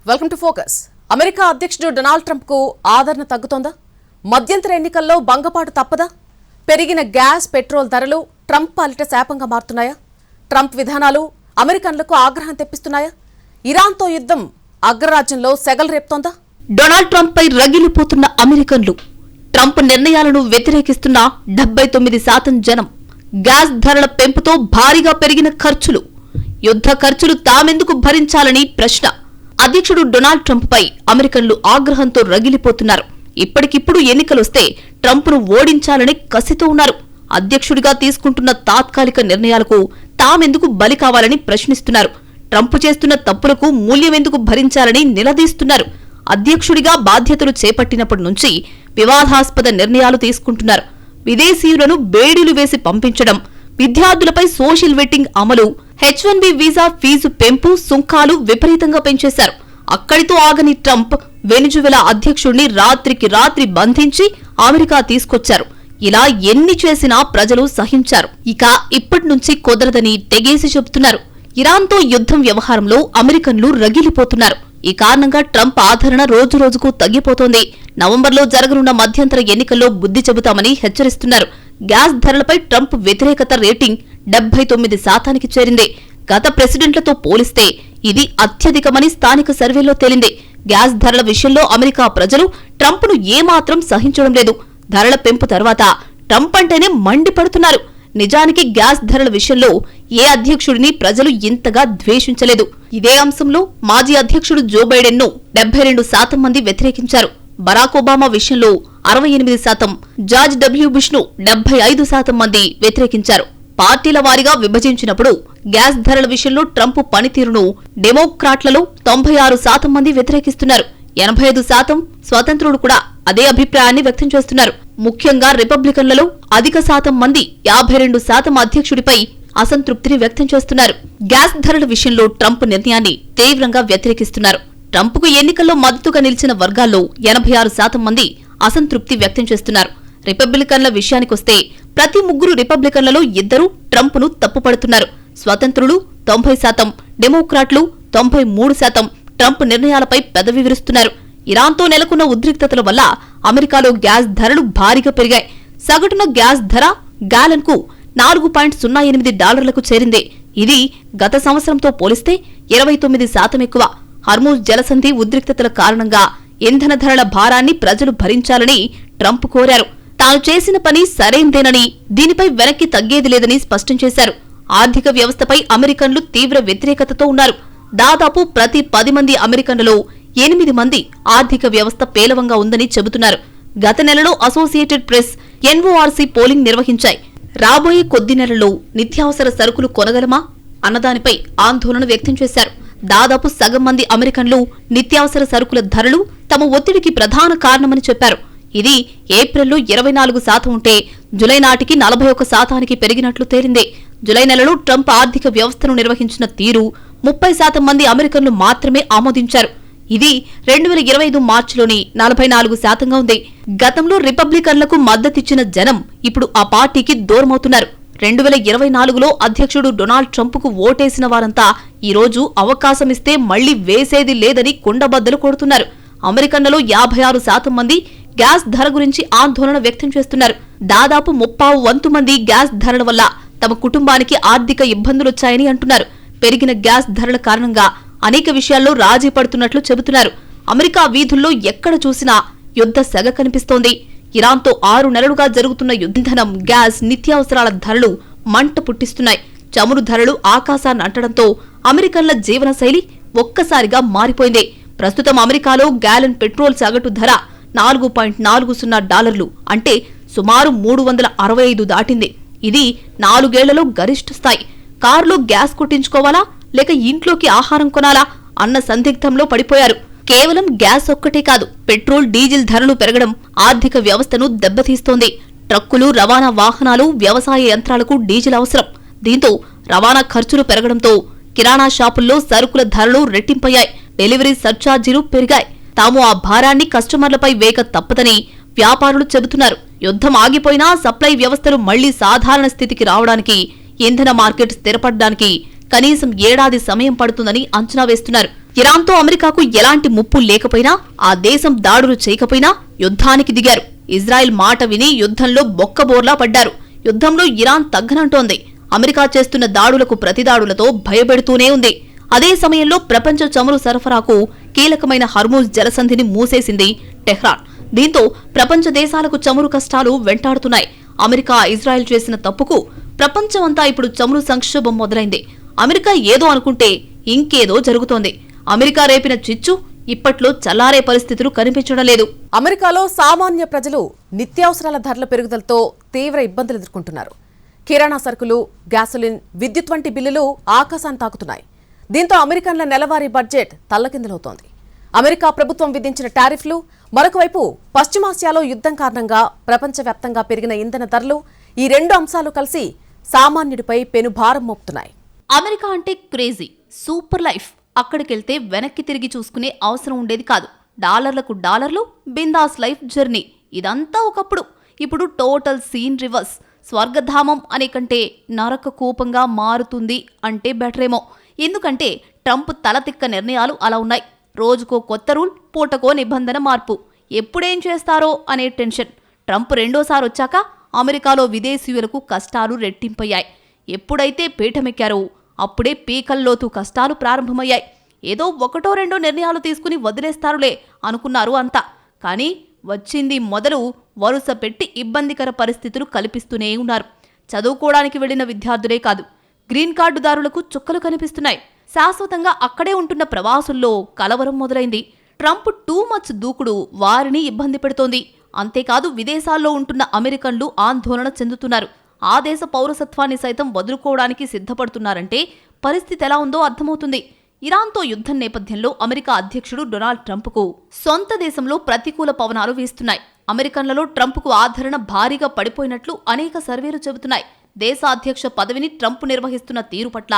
Welcome to focus. America అధ్యక్షుడు Donald Trump కు ఆదరణ తగ్గుతోందా? మధ్యంతర ఎన్నికల్లో భంగపాటు తప్పదా? పెరిగిన గ్యాస్, పెట్రోల్ ధరలు ట్రంప్ పాలిట శాపంగా మారుతున్నాయా? ట్రంప్ విధానాలు అమెరికన్లకు ఆగ్రహం తెప్పిస్తున్నాయా? ఇరాన్తో యుద్ధం అగ్రరాజ్యంలో సెగలు రేపుతోందా? డొనాల్డ్ ట్రంప్ పై రగిలిపోతున్న అమెరికన్లు, ట్రంప్ నిర్ణయాలను వ్యతిరేకిస్తున్న 79% జనం, గ్యాస్ ధరల పెంపుతో భారీగా పెరిగిన ఖర్చులు, యుద్ధ ఖర్చులు తామెందుకు భరించాలని ప్రశ్న. అధ్యక్షుడు డొనాల్డ్ ట్రంప్ పై అమెరికన్లు ఆగ్రహంతో రగిలిపోతున్నారు. ఇప్పటికిప్పుడు ఎన్నికలొస్తే ట్రంప్ను ఓడించాలని కసితో ఉన్నారు. అధ్యక్షుడిగా తీసుకుంటున్న తాత్కాలిక నిర్ణయాలకు తామెందుకు బలి కావాలని ప్రశ్నిస్తున్నారు. ట్రంప్ చేస్తున్న తప్పులకు మూల్యమెందుకు భరించాలని నిలదీస్తున్నారు. అధ్యక్షుడిగా బాధ్యతలు చేపట్టినప్పటి నుంచి వివాదాస్పద నిర్ణయాలు తీసుకుంటున్నారు. విదేశీయులను బేడీలు వేసి పంపించడం, విద్యార్థులపై సోషల్ వెట్టింగ్ అమలు, H-1B వీసా ఫీజు పెంపు, సుంకాలు విపరీతంగా పెంచేశారు. అక్కడితో ఆగని ట్రంప్ వెనిజువెలా అధ్యక్షుడిని రాత్రికి రాత్రి బంధించి అమెరికా తీసుకొచ్చారు. ఇలా ఎన్ని చేసినా ప్రజలు సహించారు. ఇక ఇప్పటి నుంచి కుదరదని తెగేసి చెబుతున్నారు. ఇరాన్తో యుద్ధం వ్యవహారంలో అమెరికన్లు రగిలిపోతున్నారు. ఈ కారణంగా ట్రంప్ ఆదరణ రోజురోజుకు తగ్గిపోతోంది. నవంబర్లో జరగనున్న మధ్యంతర ఎన్నికల్లో బుద్ధి చెబుతామని హెచ్చరిస్తున్నారు. గ్యాస్ ధరలపై ట్రంప్ వ్యతిరేకత రేటింగ్ 79% చేరింది. గత ప్రెసిడెంట్లతో పోలిస్తే ఇది అత్యధికమని స్థానిక సర్వేలో తేలింది. గ్యాస్ ధరల విషయంలో అమెరికా ప్రజలు ట్రంప్ను ఏమాత్రం సహించడం లేదు. ధరల పెంపు తర్వాత ట్రంప్ అంటేనే మండిపడుతున్నారు. నిజానికి గ్యాస్ ధరల విషయంలో ఏ అధ్యక్షుడిని ప్రజలు ఇంతగా ద్వేషించలేదు. ఇదే అంశంలో మాజీ అధ్యక్షుడు జో బైడెన్ ను 72% మంది వ్యతిరేకించారు. బరాక్ ఒబామా విషయంలో 68%, జార్జ్ డబ్ల్యూ బుష్ ను 75% మంది వ్యతిరేకించారు. పార్టీల వారీగా విభజించినప్పుడు గ్యాస్ ధరల విషయంలో ట్రంప్ పనితీరును డెమోక్రాట్లలో 96% మంది వ్యతిరేకిస్తున్నారు. 85% స్వతంత్రులు కూడా అదే అభిప్రాయాన్ని వ్యక్తం చేస్తున్నారు. ముఖ్యంగా రిపబ్లికన్లలో అధిక శాతం మంది 52% అధ్యక్షుడిపై అసంతృప్తిని వ్యక్తం చేస్తున్నారు. గ్యాస్ ధరల విషయంలో ట్రంప్ నిర్ణయాన్ని తీవ్రంగా వ్యతిరేకిస్తున్నారు. ట్రంప్కు ఎన్నికల్లో మద్దతుగా నిలిచిన వర్గాల్లో 86% మంది అసంతృప్తి వ్యక్తం చేస్తున్నారు. రిపబ్లికన్ల విషయానికొస్తే ప్రతి 3 రిపబ్లికన్లలో 2 ట్రంప్ను తప్పుపడుతున్నారు. స్వతంత్రులు 90%, డెమోక్రాట్లు 93% ట్రంప్ నిర్ణయాలపై పెదవి విరుస్తున్నారు. ఇరాన్తో నెలకొన్న ఉద్రిక్తతల వల్ల అమెరికాలో గ్యాస్ ధరలు భారీగా పెరిగాయి. సగటున గ్యాస్ ధర గ్యాలన్కు $4.08 చేరింది. ఇది గత సంవత్సరంతో పోలిస్తే 29% ఎక్కువ. హర్మూజ్ జలసంధి ఉద్రిక్తతల కారణంగా ఇంధన ధరల భారాన్ని ప్రజలు భరించాలని ట్రంప్ కోరారు. తాను చేసిన పని సరైందేనని, దీనిపై వెనక్కి తగ్గేది లేదని స్పష్టం చేశారు. ఆర్థిక వ్యవస్థపై అమెరికన్లు తీవ్ర వ్యతిరేకతతో ఉన్నారు. దాదాపు ప్రతి 10 మంది అమెరికన్లలో 8 మంది ఆర్థిక వ్యవస్థ పేలవంగా ఉందని చెబుతున్నారు. గత నెలలో అసోసియేటెడ్ ప్రెస్, NORC పోలింగ్ నిర్వహించాయి. రాబోయే కొద్ది నెలల్లో నిత్యావసర సరుకులు కొనగలమా అన్నదానిపై ఆందోళన వ్యక్తం చేశారు. దాదాపు సగం మంది అమెరికన్లు నిత్యావసర సరుకుల ధరలు తమ ఒత్తిడికి ప్రధాన కారణమని చెప్పారు. ఇది ఏప్రిల్లో 24% ఉంటే జులై నాటికి 41%కి పెరిగినట్లు తేలింది. జులై నెలలో ట్రంప్ ఆర్థిక వ్యవస్థను నిర్వహించిన తీరు 30% మంది అమెరికన్లు మాత్రమే ఆమోదించారు. ఇది 2025 మార్చిలోని 44%గా ఉంది. గతంలో రిపబ్లికన్లకు మద్దతిచ్చిన జనం ఇప్పుడు ఆ పార్టీకి దూరమవుతున్నారు. 2024లో అధ్యక్షుడు డొనాల్డ్ ట్రంప్కు ఓటేసిన వారంతా ఈరోజు అవకాశమిస్తే మళ్లీ వేసేది లేదని కుండబద్దలు కొడుతున్నారు. అమెరికన్లలో 56% మంది గ్యాస్ ధర గురించి ఆందోళన వ్యక్తం చేస్తున్నారు. దాదాపు 30% మంది గ్యాస్ ధరల వల్ల తమ కుటుంబానికి ఆర్థిక ఇబ్బందులొచ్చాయని అంటున్నారు. పెరిగిన గ్యాస్ ధరల కారణంగా అనేక విషయాల్లో రాజీ పడుతున్నట్లు చెబుతున్నారు. అమెరికా వీధుల్లో ఎక్కడ చూసినా యుద్ధ సెగ కనిపిస్తోంది. ఇరాన్తో 6 నెలలుగా జరుగుతున్న ఇంధనం, గ్యాస్, నిత్యావసరాల ధరలు మంట పుట్టిస్తున్నాయి. చమురు ధరలు ఆకాశాన్ని అంటడంతో అమెరికన్ల జీవనశైలి ఒక్కసారిగా మారిపోయింది. ప్రస్తుతం అమెరికాలో గ్యాలన్ పెట్రోల్ సగటు ధర $4.40 అంటే సుమారు 365 దాటింది. ఇది 4 ఏళ్లలో గరిష్ఠ స్థాయి. కారులో గ్యాస్ కొట్టించుకోవాలా లేక ఇంట్లోకి ఆహారం కొనాలా అన్న సందిగ్ధంలో పడిపోయారు. కేవలం గ్యాస్ ఒక్కటే కాదు, పెట్రోల్, డీజిల్ ధరలు పెరగడం ఆర్థిక వ్యవస్థను దెబ్బతీస్తోంది. ట్రక్కులు, రవాణా వాహనాలు, వ్యవసాయ యంత్రాలకు డీజిల్ అవసరం. దీంతో రవాణా ఖర్చులు పెరగడంతో కిరాణా షాపుల్లో సరుకుల ధరలు రెట్టింపయ్యాయి. డెలివరీ సర్ఛార్జీలు పెరిగాయి. తాము ఆ భారాన్ని కస్టమర్లపై వేక తప్పదని వ్యాపారులు చెబుతున్నారు. యుద్ధం ఆగిపోయినా సప్లై వ్యవస్థలు మళ్లీ సాధారణ స్థితికి రావడానికి, ఇంధన మార్కెట్ స్థిరపడడానికి కనీసం ఏడాది సమయం పడుతుందని అంచనా వేస్తున్నారు. ఇరాన్తో అమెరికాకు ఎలాంటి ముప్పు లేకపోయినా, ఆ దేశం దాడులు చేయకపోయినా యుద్ధానికి దిగారు. ఇజ్రాయెల్ మాట విని యుద్ధంలో బొక్కబోర్లా పడ్డారు. యుద్ధంలో ఇరాన్ తగ్గనంటోంది. అమెరికా చేస్తున్న దాడులకు ప్రతిదాడులతో భయపెడుతూనే ఉంది. అదే సమయంలో ప్రపంచ చమురు సరఫరాకు కీలకమైన హర్మూజ్ జలసంధిని మూసేసింది టెహ్రాన్. దీంతో ప్రపంచ దేశాలకు చమురు కష్టాలు వెంటాడుతున్నాయి. అమెరికా, ఇజ్రాయెల్ చేసిన తప్పుకు ప్రపంచమంతా ఇప్పుడు చమురు సంక్షోభం మొదలైంది. అమెరికా ఏదో అనుకుంటే ఇంకేదో జరుగుతోంది. అమెరికా రేపిన చిచ్చు ఇప్పట్లో చల్లారే పరిస్థితులు కనిపించడం లేదు. అమెరికాలో సామాన్య ప్రజలు నిత్యావసరాల ధరల పెరుగుదలతో తీవ్ర ఇబ్బందులు ఎదుర్కొంటున్నారు. కిరాణా సరుకులు, గ్యాసోలిన్, విద్యుత్ వంటి బిల్లులు ఆకాశాన్ని తాకుతున్నాయి. దీంతో అమెరికన్ల నెలవారీ బడ్జెట్ తల్లకిందులవుతోంది. అమెరికా ప్రభుత్వం విధించిన టారిఫ్లు, మరొకవైపు పశ్చిమాసియాలో యుద్ధం కారణంగా ప్రపంచవ్యాప్తంగా పెరిగిన ఇంధన ధరలు, ఈ రెండు అంశాలు కలిసి సామాన్యుడిపై పెనుభారం మోపుతున్నాయి. అమెరికా అంటే క్రేజీ, సూపర్ లైఫ్. అక్కడికెళ్తే వెనక్కి తిరిగి చూసుకునే అవసరం ఉండేది కాదు. డాలర్లకు డాలర్లు, బిందాస్ లైఫ్ జర్నీ. ఇదంతా ఒకప్పుడు. ఇప్పుడు టోటల్ సీన్ రివర్స్. స్వర్గధామం అనే కంటే నరక కూపంగా మారుతుంది అంటే బెటరేమో. ఎందుకంటే ట్రంప్ తలతిక్క నిర్ణయాలు అలా ఉన్నాయి. రోజుకో కొత్త రూల్, పూటకో నిబంధన మార్పు. ఎప్పుడేం చేస్తారో అనే టెన్షన్. ట్రంప్ రెండోసారి వచ్చాక అమెరికాలో విదేశీయులకు కష్టాలు రెట్టింపయ్యాయి. ఎప్పుడైతే పీఠమెక్కారో అప్పుడే పీకల్లోతు కష్టాలు ప్రారంభమయ్యాయి. ఏదో ఒకటో రెండో నిర్ణయాలు తీసుకుని వదిలేస్తారులే అనుకున్నారు అంతా. కానీ వచ్చింది మొదలు వరుస పెట్టి ఇబ్బందికర పరిస్థితులు కల్పిస్తూనే ఉన్నారు. చదువుకోవడానికి వెళ్లిన విద్యార్థులే కాదు, గ్రీన్ కార్డుదారులకు చుక్కలు కనిపిస్తున్నాయి. శాశ్వతంగా అక్కడే ఉంటున్న ప్రవాసుల్లో కలవరం మొదలైంది. ట్రంప్ టూ మచ్ దూకుడు వారిని ఇబ్బంది పెడుతోంది. అంతేకాదు విదేశాల్లో ఉంటున్న అమెరికన్లు ఆందోళన చెందుతున్నారు. ఆ దేశ పౌరసత్వాన్ని సైతం వదులుకోవడానికి సిద్ధపడుతున్నారంటే పరిస్థితి ఎలా ఉందో అర్థమవుతుంది. ఇరాన్తో యుద్ధం నేపథ్యంలో అమెరికా అధ్యక్షుడు డొనాల్డ్ ట్రంప్కు సొంత దేశంలో ప్రతికూల పవనాలు వీస్తున్నాయి. అమెరికన్లలో ట్రంప్కు ఆదరణ భారీగా పడిపోయినట్లు అనేక సర్వేలు చెబుతున్నాయి. దేశ అధ్యక్ష పదవిని ట్రంప్ నిర్వహిస్తున్న తీరు పట్ల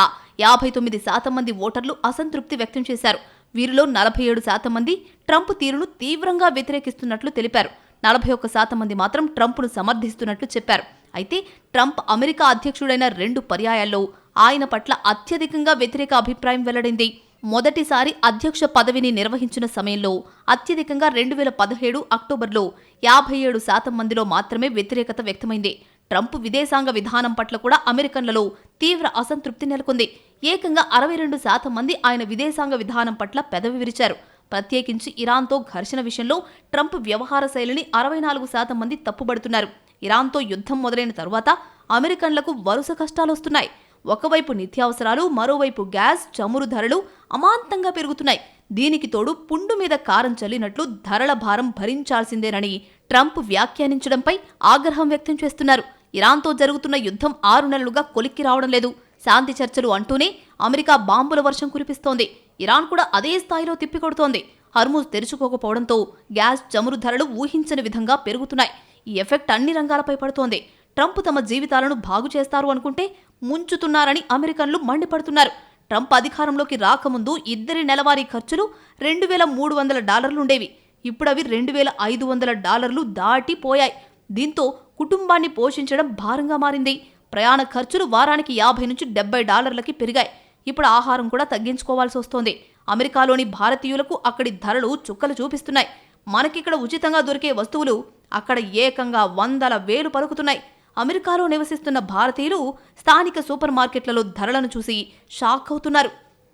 59% మంది ఓటర్లు అసంతృప్తి వ్యక్తం చేశారు. వీరిలో 47% మంది ట్రంప్ తీరును తీవ్రంగా వ్యతిరేకిస్తున్నట్లు తెలిపారు. 41% మంది మాత్రం ట్రంప్ను సమర్థిస్తున్నట్లు చెప్పారు. అయితే ట్రంప్ అమెరికా అధ్యక్షుడైన 2 పర్యాయాల్లో ఆయన పట్ల అత్యధికంగా వ్యతిరేక అభిప్రాయం వెల్లడింది. మొదటిసారి అధ్యక్ష పదవిని నిర్వహించిన సమయంలో అత్యధికంగా 2017 అక్టోబర్లో 57% మందిలో మాత్రమే వ్యతిరేకత వ్యక్తమైంది. ట్రంప్ విదేశాంగ విధానం పట్ల కూడా అమెరికన్లలో తీవ్ర అసంతృప్తి నెలకొంది. ఏకంగా 62% మంది ఆయన విదేశాంగ విధానం పట్ల పెదవి విరిచారు. ప్రత్యేకించి ఇరాన్తో ఘర్షణ విషయంలో ట్రంప్ వ్యవహార శైలిని 64% మంది తప్పుబడుతున్నారు. ఇరాన్తో యుద్ధం మొదలైన తరువాత అమెరికన్లకు వరుస కష్టాలొస్తున్నాయి. ఒకవైపు నిత్యావసరాలు, మరోవైపు గ్యాస్, చమురు ధరలు అమాంతంగా పెరుగుతున్నాయి. దీనికి తోడు పుండు మీద కారం చల్లినట్లు ధరల భారం భరించాల్సిందేనని ట్రంప్ వ్యాఖ్యానించడంపై ఆగ్రహం వ్యక్తం చేస్తున్నారు. ఇరాన్తో జరుగుతున్న యుద్ధం 6 నెలలుగా కొలిక్కి రావడం లేదు. శాంతి చర్చలు అంటూనే అమెరికా బాంబుల వర్షం కురిపిస్తోంది. ఇరాన్ కూడా అదే స్థాయిలో తిప్పికొడుతోంది. హర్మూజ్ తెరుచుకోకపోవడంతో గ్యాస్, చమురు ధరలు ఊహించని విధంగా పెరుగుతున్నాయి. ఈ ఎఫెక్ట్ అన్ని రంగాలపై పడుతోంది. ట్రంప్ తమ జీవితాలను బాగు చేస్తారు అనుకుంటే ముంచుతున్నారని అమెరికన్లు మండిపడుతున్నారు. ట్రంప్ అధికారంలోకి రాకముందు ఇద్దరి నెలవారీ ఖర్చులు $2,300 ఉండేవి. ఇప్పుడవి $2,500 దాటిపోయాయి. దీంతో కుటుంబాన్ని పోషించడం భారంగా మారింది. ప్రయాణ ఖర్చులు వారానికి $50 నుంచి $70 పెరిగాయి. ఇప్పుడు ఆహారం కూడా తగ్గించుకోవాల్సి వస్తోంది. అమెరికాలోని భారతీయులకు అక్కడి ధరలు చుక్కలు చూపిస్తున్నాయి. మనకిక్కడ ఉచితంగా దొరికే వస్తువులు అక్కడ ఏకంగా 100,000 పలుకుతున్నాయి. అమెరికాలో నివసిస్తున్న భారతీయులు స్థానిక సూపర్ మార్కెట్లలో ధరలను చూసి షాక్ అవుతున్నారు.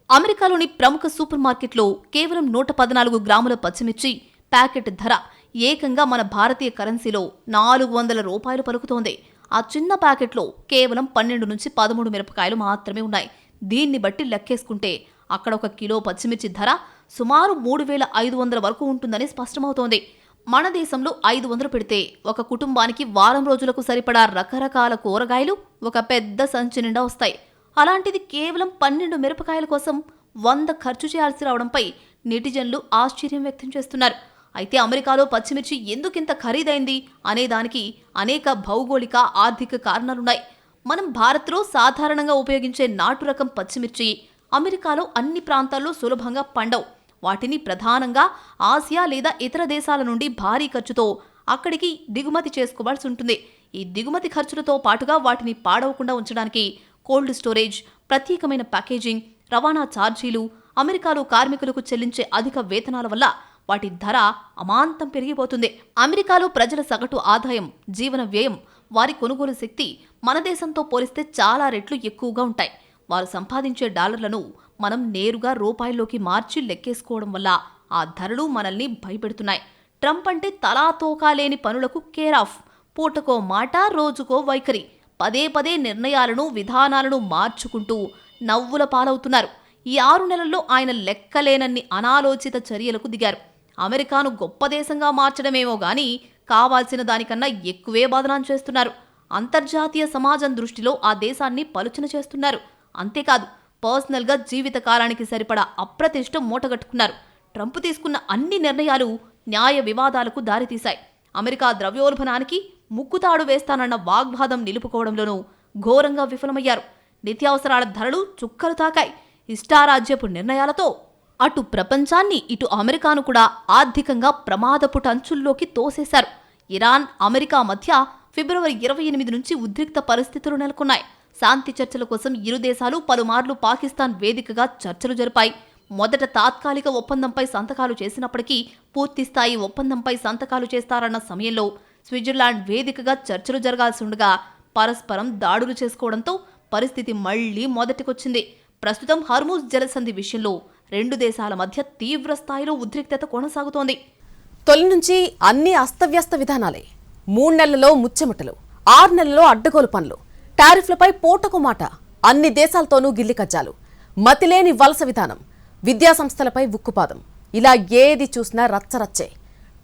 అమెరికాలోని ప్రముఖ సూపర్ మార్కెట్లో కేవలం 114 గ్రాముల పచ్చిమిర్చి ప్యాకెట్ ధర ఏకంగా మన భారతీయ కరెన్సీలో $400 పలుకుతోంది. ఆ చిన్న ప్యాకెట్లో కేవలం 12 నుంచి 13 మిరపకాయలు మాత్రమే ఉన్నాయి. దీన్ని బట్టి లెక్కేసుకుంటే అక్కడ ఒక కిలో పచ్చిమిర్చి ధర సుమారు 3,500 వరకు ఉంటుందని స్పష్టమవుతోంది. మన దేశంలో 500 పెడితే ఒక కుటుంబానికి వారం రోజులకు సరిపడా రకరకాల కూరగాయలు ఒక పెద్ద సంచి నిండా వస్తాయి. అలాంటిది కేవలం 12 మిరపకాయల కోసం 100 ఖర్చు చేయాల్సి రావడంపై నెటిజన్లు ఆశ్చర్యం వ్యక్తం చేస్తున్నారు. అయితే అమెరికాలో పచ్చిమిర్చి ఎందుకింత ఖరీదైంది అనేదానికి అనేక భౌగోళిక, ఆర్థిక కారణాలున్నాయి. మనం భారత్లో సాధారణంగా ఉపయోగించే నాటు రకం పచ్చిమిర్చి అమెరికాలో అన్ని ప్రాంతాల్లో సులభంగా పండవు. వాటిని ప్రధానంగా ఆసియా లేదా ఇతర దేశాల నుండి భారీ ఖర్చుతో అక్కడికి దిగుమతి చేసుకోవాల్సి ఉంటుంది. ఈ దిగుమతి ఖర్చులతో పాటుగా వాటిని పాడవకుండా ఉంచడానికి కోల్డ్ స్టోరేజ్, ప్రత్యేకమైన ప్యాకేజింగ్, రవాణా ఛార్జీలు, అమెరికాలో కార్మికులకు చెల్లించే అధిక వేతనాల వల్ల వాటి ధర అమాంతం పెరిగిపోతుంది. అమెరికాలో ప్రజల సగటు ఆదాయం, జీవన వ్యయం, వారి కొనుగోలు శక్తి మన దేశంతో పోలిస్తే చాలా రెట్లు ఎక్కువగా ఉంటాయి. వారు సంపాదించే డాలర్లను మనం నేరుగా రూపాయల్లోకి మార్చి లెక్కేసుకోవడం వల్ల ఆ ధరలు మనల్ని భయపెడుతున్నాయి. ట్రంప్ అంటే తలా తోకా లేని పనులకు కేర్ ఆఫ్. పూటకో మాట, రోజుకో వైఖరి. పదే పదే నిర్ణయాలను, విధానాలను మార్చుకుంటూ నవ్వుల పాలవుతున్నారు. ఈ 6 నెలల్లో ఆయన లెక్కలేనన్ని అనాలోచిత చర్యలకు దిగారు. అమెరికాను గొప్ప దేశంగా మార్చడమేమో గాని కావాల్సిన దానికన్నా ఎక్కువే బదనాం చేస్తున్నారు. అంతర్జాతీయ సమాజం దృష్టిలో ఆ దేశాన్ని పలుచన చేస్తున్నారు. అంతేకాదు, పర్సనల్గా జీవిత కాలానికి సరిపడా అప్రతిష్ట మూటగట్టుకున్నారు. ట్రంప్ తీసుకున్న అన్ని నిర్ణయాలు న్యాయ వివాదాలకు దారితీశాయి. అమెరికా ద్రవ్యోల్బణానికి ముక్కుతాడు వేస్తానన్న వాగ్వాదం నిలుపుకోవడంలోనూ ఘోరంగా విఫలమయ్యారు. నిత్యావసరాల ధరలు చుక్కలు తాకాయి. ఇష్టారాజ్యపు నిర్ణయాలతో అటు ప్రపంచాన్ని, ఇటు అమెరికాను కూడా ఆర్థికంగా ప్రమాదపు టంచుల్లోకి తోసేశారు. ఇరాన్, అమెరికా మధ్య ఫిబ్రవరి 28 నుంచి ఉద్రిక్త పరిస్థితులు నెలకొన్నాయి. శాంతి చర్చల కోసం ఇరు దేశాలు పలుమార్లు పాకిస్తాన్ వేదికగా చర్చలు జరిపాయి. మొదట తాత్కాలిక ఒప్పందంపై సంతకాలు చేసినప్పటికీ పూర్తిస్థాయి ఒప్పందంపై సంతకాలు చేస్తారన్న సమయంలో స్విట్జర్లాండ్ వేదికగా చర్చలు జరగాల్సి ఉండగా పరస్పరం దాడులు చేసుకోవడంతో పరిస్థితి మళ్లీ మొదటికొచ్చింది. ప్రస్తుతం హర్మూజ్ జలసంధి విషయంలో 2 దేశాల మధ్య తీవ్ర స్థాయిలో ఉద్రిక్తత కొనసాగుతోంది. తొలి నుంచి అన్ని అస్తవ్యస్త విధానాలే. 3 నెలల్లో ముచ్చెమటలు, 6 నెలల్లో అడ్డగోలు పనులు, టారిఫ్లపై పూటకు మాట, అన్ని దేశాలతోనూ గిల్లి కజ్జాలు, మతిలేని వలస విధానం, విద్యా సంస్థలపై ఉక్కుపాదం. ఇలా ఏది చూసినా రచ్చరచ్చే.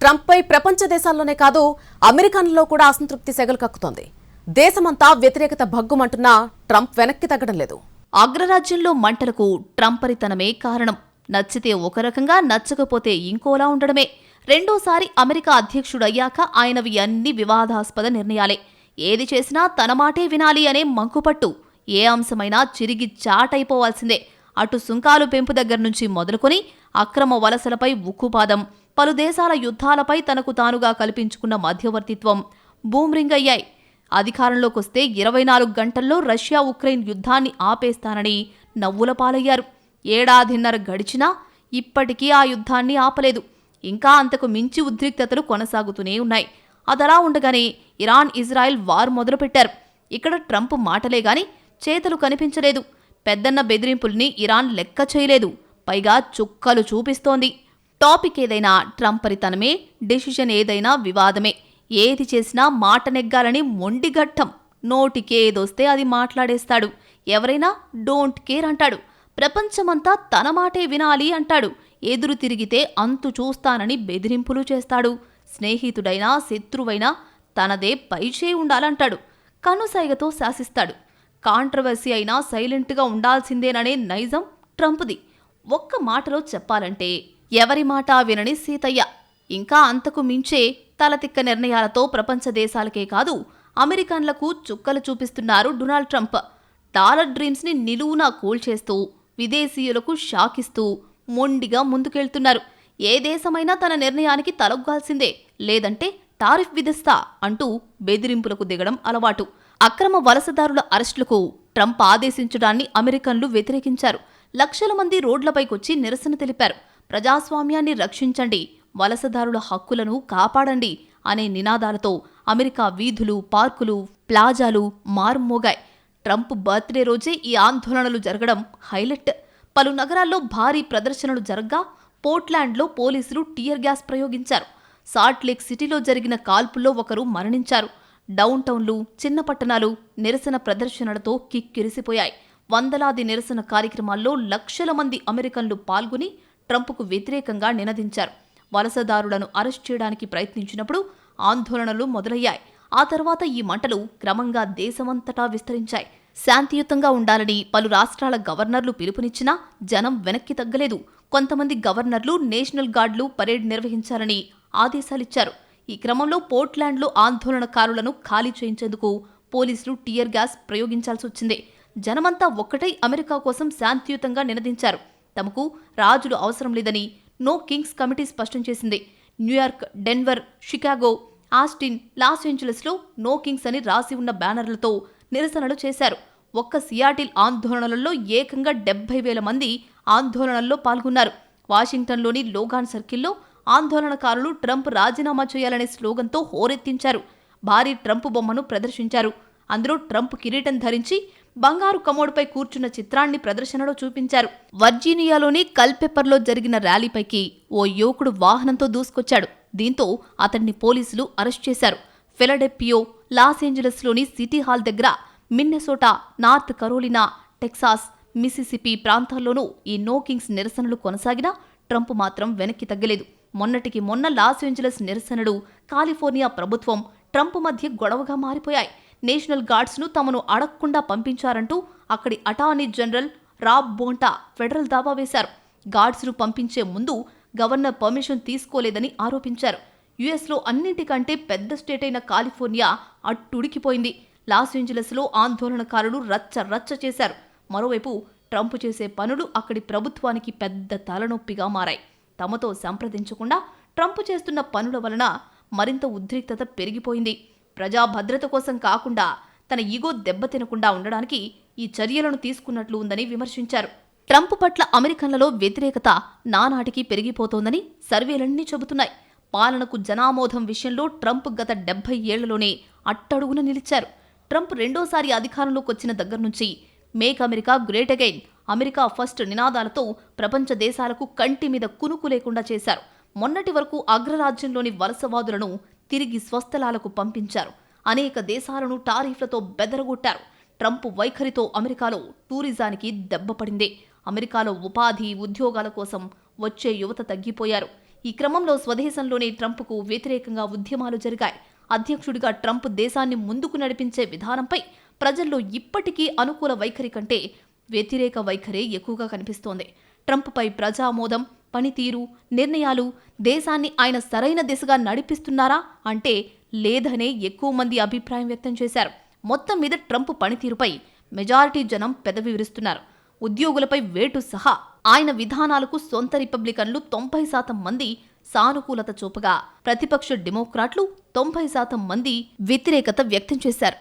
ట్రంప్పై ప్రపంచ దేశాల్లోనే కాదు, అమెరికన్లలో కూడా అసంతృప్తి సెగలు కక్కుతోంది. దేశమంతా వ్యతిరేకత భగ్గుమంటున్నా ట్రంప్ వెనక్కి తగ్గడం లేదు. అగ్రరాజ్యంలో మంటలకు ట్రంపరితనమే కారణం. నచ్చితే ఒక రకంగా, నచ్చకపోతే ఇంకోలా ఉండడమే. రెండోసారి అమెరికా అధ్యక్షుడయ్యాక ఆయనవి అన్ని వివాదాస్పద నిర్ణయాలే. ఏది చేసినా తన మాటే వినాలి అనే మంకుపట్టు. ఏ అంశమైనా చిరిగి చాటైపోవాల్సిందే. అటు సుంకాలు పెంపు దగ్గర నుంచి మొదలుకొని అక్రమ వలసలపై ఉక్కుపాదం, పలు దేశాల యుద్ధాలపై తనకు తానుగా కల్పించుకున్న మధ్యవర్తిత్వం బూమ్రింగ్ అయ్యాయి. అధికారంలోకొస్తే 24 గంటల్లో రష్యా ఉక్రెయిన్ యుద్ధాన్ని ఆపేస్తానని నవ్వుల పాలయ్యారు. 1.5 ఏడాది గడిచినా ఇప్పటికీ ఆ యుద్ధాన్ని ఆపలేదు. ఇంకా అంతకు మించి ఉద్రిక్తతలు కొనసాగుతూనే ఉన్నాయి. అదలా ఉండగానే ఇరాన్, ఇజ్రాయెల్ వార్ మొదలుపెట్టారు. ఇక్కడ ట్రంప్ మాటలే గాని చేతలు కనిపించలేదు. పెద్దన్న బెదిరింపుల్ని ఇరాన్ లెక్క చేయలేదు. పైగా చుక్కలు చూపిస్తోంది. టాపిక్ ఏదైనా ట్రంపరితనమే, డెసిషన్ ఏదైనా వివాదమే. ఏది చేసినా మాట నెగ్గాలని మొండిగట్టం. నోటికేదొస్తే అది మాట్లాడేస్తాడు. ఎవరైనా డోంట్ కేర్ అంటాడు. ప్రపంచమంతా తన మాటే వినాలి అంటాడు. ఎదురు తిరిగితే అంతు చూస్తానని బెదిరింపులు చేస్తాడు. స్నేహితుడైనా శత్రువైనా తనదే పైచేయి ఉండాలంటాడు. కనుసైగతో శాసిస్తాడు. కాంట్రవర్సీ అయినా సైలెంట్గా ఉండాల్సిందేననే నైజం ట్రంప్ది. ఒక్క మాటలో చెప్పాలంటే ఎవరి మాట వినని సీతయ్య. ఇంకా అంతకు మించే తలతిక్క నిర్ణయాలతో ప్రపంచ దేశాలకే కాదు, అమెరికన్లకు చుక్కలు చూపిస్తున్నారు డొనాల్డ్ ట్రంప్. డాలర్ డ్రీమ్స్ని నిలువునా కూల్చేస్తూ, విదేశీయులకు షాకిస్తూ మొండిగా ముందుకెళ్తున్నారు. ఏ దేశమైనా తన నిర్ణయానికి తలొగ్గాల్సిందే, లేదంటే టారిఫ్ విధిస్తా అంటూ బెదిరింపులకు దిగడం అలవాటు. అక్రమ వలసదారుల అరెస్టులకు ట్రంప్ ఆదేశించడాన్ని అమెరికన్లు వ్యతిరేకించారు. లక్షల మంది రోడ్లపైకొచ్చి నిరసన తెలిపారు. ప్రజాస్వామ్యాన్ని రక్షించండి, వలసదారుల హక్కులను కాపాడండి అనే నినాదాలతో అమెరికా వీధులు, పార్కులు, ప్లాజాలు మారుమోగాయి. ట్రంప్ బర్త్డే రోజే ఈ ఆందోళనలు జరగడం హైలైట్. పలు నగరాల్లో భారీ ప్రదర్శనలు జరగ్గా పోర్ట్లాండ్లో పోలీసులు టియర్ గ్యాస్ ప్రయోగించారు. సాల్ట్ లేక్ సిటీలో జరిగిన కాల్పుల్లో ఒకరు మరణించారు. డౌన్ టౌన్లు, చిన్న పట్టణాలు నిరసన ప్రదర్శనలతో కిక్కిరిసిపోయాయి. వందలాది నిరసన కార్యక్రమాల్లో లక్షల మంది అమెరికన్లు పాల్గొని ట్రంప్కు వ్యతిరేకంగా నినదించారు. వలసదారులను అరెస్ట్ చేయడానికి ప్రయత్నించినప్పుడు ఆందోళనలు మొదలయ్యాయి. ఆ తర్వాత ఈ మంటలు క్రమంగా దేశమంతటా విస్తరించాయి. శాంతియుతంగా ఉండాలని పలు రాష్ట్రాల గవర్నర్లు పిలుపునిచ్చినా జనం వెనక్కి తగ్గలేదు. కొంతమంది గవర్నర్లు నేషనల్ గార్డులు పరేడ్ నిర్వహించాలని ఆదేశాలిచ్చారు. ఈ క్రమంలో పోర్ట్లాండ్లో ఆందోళనకారులను ఖాళీ చేయించేందుకు పోలీసులు టియర్ గ్యాస్ ప్రయోగించాల్సి వచ్చింది. జనమంతా ఒక్కటై అమెరికా కోసం శాంతియుతంగా నినదించారు. తమకు రాజులు అవసరం లేదని నో కింగ్స్ కమిటీ స్పష్టం చేసింది. న్యూయార్క్, డెన్వర్, షికాగో, ఆస్టిన్, లాస్ ఏంజలస్లో నో కింగ్స్ అని రాసి ఉన్న బ్యానర్లతో నిరసనలు చేశారు. ఒక్క సియాటిల్ ఆందోళనలలో ఏకంగా 70,000 మంది ఆందోళనల్లో పాల్గొన్నారు. వాషింగ్టన్లోని లోగాన్ సర్కిల్లో ఆందోళనకారులు ట్రంప్ రాజీనామా చేయాలనే స్లోగన్తో హోరెత్తించారు. భారీ ట్రంప్ బొమ్మను ప్రదర్శించారు. అందులో ట్రంప్ కిరీటం ధరించి బంగారు కమోడుపై కూర్చున్న చిత్రాన్ని ప్రదర్శనలో చూపించారు. వర్జీనియాలోని కల్పెప్పర్లో జరిగిన ర్యాలీపైకి ఓ యువకుడు వాహనంతో దూసుకొచ్చాడు. దీంతో అతన్ని పోలీసులు అరెస్ట్ చేశారు. ఫిలడెల్ఫియా, లాస్ ఏంజలస్లోని సిటీ హాల్ దగ్గర, Minnesota, North Carolina, Texas, Mississippi ప్రాంతాల్లోనూ ఈ నో కింగ్స్ నిరసనలు కొనసాగినా ట్రంప్ మాత్రం వెనక్కి తగ్గలేదు. మొన్నటికి మొన్న లాస్ ఏంజలస్ నిరసనలు కాలిఫోర్నియా ప్రభుత్వం ట్రంప్ మధ్య గొడవగా మారిపోయాయి. నేషనల్ గార్డ్స్ను తమను అడగకుండా పంపించారంటూ అక్కడి అటార్నీ జనరల్ రాబ్ బోంటా ఫెడరల్ దావా వేశారు. గార్డ్స్ను పంపించే ముందు గవర్నర్ పర్మిషన్ తీసుకోలేదని ఆరోపించారు. యుఎస్లో అన్నింటికంటే పెద్ద స్టేట్ అయిన కాలిఫోర్నియా అట్టుడికిపోయింది. లాస్ ఏంజలస్లో ఆందోళనకారులు రచ్చ చేశారు. మరోవైపు ట్రంప్ చేసే పనులు అక్కడి ప్రభుత్వానికి పెద్ద తలనొప్పిగా మారాయి. తమతో సంప్రదించకుండా ట్రంప్ చేస్తున్న పనుల వలన మరింత ఉద్రిక్తత పెరిగిపోయింది. ప్రజా భద్రత కోసం కాకుండా తన ఈగో దెబ్బతినకుండా ఉండడానికి ఈ చర్యలను తీసుకున్నట్లు ఉందని విమర్శించారు. ట్రంప్ పట్ల అమెరికన్లలో వ్యతిరేకత నానాటికి పెరిగిపోతోందని సర్వేలన్నీ చెబుతున్నాయి. పాలనకు జనామోదం విషయంలో ట్రంప్ గత 70 ఏళ్లలోనే అట్టడుగున నిలిచారు. ట్రంప్ రెండోసారి అధికారంలోకి వచ్చిన దగ్గర నుంచి make America great again, America first నినాదాలతో ప్రపంచ దేశాలకు కంటి మీద కునుకు లేకుండా చేశారు. మొన్నటి వరకు అగ్రరాజ్యంలోని వలసవాదులను తిరిగి స్వస్థలాలకు పంపించారు. అనేక దేశాలను టారిఫ్లతో బెదరగొట్టారు. ట్రంప్ వైఖరితో అమెరికాలో టూరిజానికి దెబ్బపడింది. అమెరికాలో ఉపాధి, ఉద్యోగాల కోసం వచ్చే యువత తగ్గిపోయారు. ఈ క్రమంలో స్వదేశంలోనే ట్రంప్కు వ్యతిరేకంగా ఉద్యమాలు జరిగాయి. అధ్యక్షుడిగా ట్రంప్ దేశాన్ని ముందుకు నడిపించే విధానంపై ప్రజల్లో ఇప్పటికీ అనుకూల వైఖరి కంటే వ్యతిరేక వైఖరే ఎక్కువగా కనిపిస్తోంది. ట్రంప్పై ప్రజామోదం, పనితీరు, నిర్ణయాలు దేశాన్ని ఆయన సరైన దిశగా నడిపిస్తున్నారా అంటే లేదనే ఎక్కువ మంది అభిప్రాయం వ్యక్తం చేశారు. మొత్తం మీద ట్రంప్ పనితీరుపై మెజారిటీ జనం పెదవి విరుస్తున్నారు. ఉద్యోగులపై వేటు సహా ఆయన విధానాలకు సొంత రిపబ్లికన్లు 90% మంది సానుకూలత చూపగా ప్రతిపక్ష డెమోక్రాట్లు 90% మంది వ్యతిరేకత వ్యక్తం చేశారు.